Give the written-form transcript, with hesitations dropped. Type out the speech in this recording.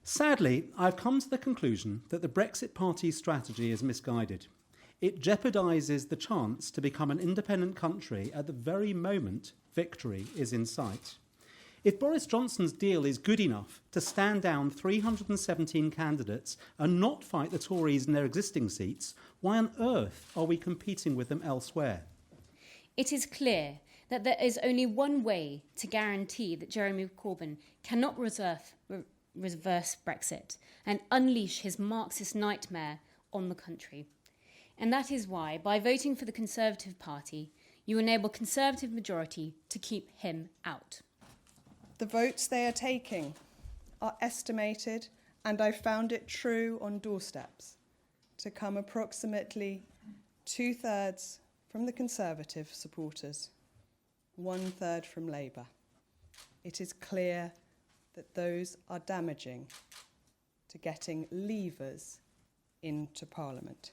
Sadly, I've come to the conclusion that the Brexit Party's strategy is misguided. It jeopardises the chance to become an independent country at the very moment victory is in sight. If Boris Johnson's deal is good enough to stand down 317 candidates and not fight the Tories in their existing seats, why on earth are we competing with them elsewhere? It is clear that there is only one way to guarantee that Jeremy Corbyn cannot reverse Brexit and unleash his Marxist nightmare on the country. And that is why, by voting for the Conservative Party, you enable Conservative majority to keep him out. The votes they are taking are estimated, and I found it true on doorsteps, to come approximately 2/3 from the Conservative supporters, 1/3 from Labour. It is clear that those are damaging to getting Leavers into Parliament.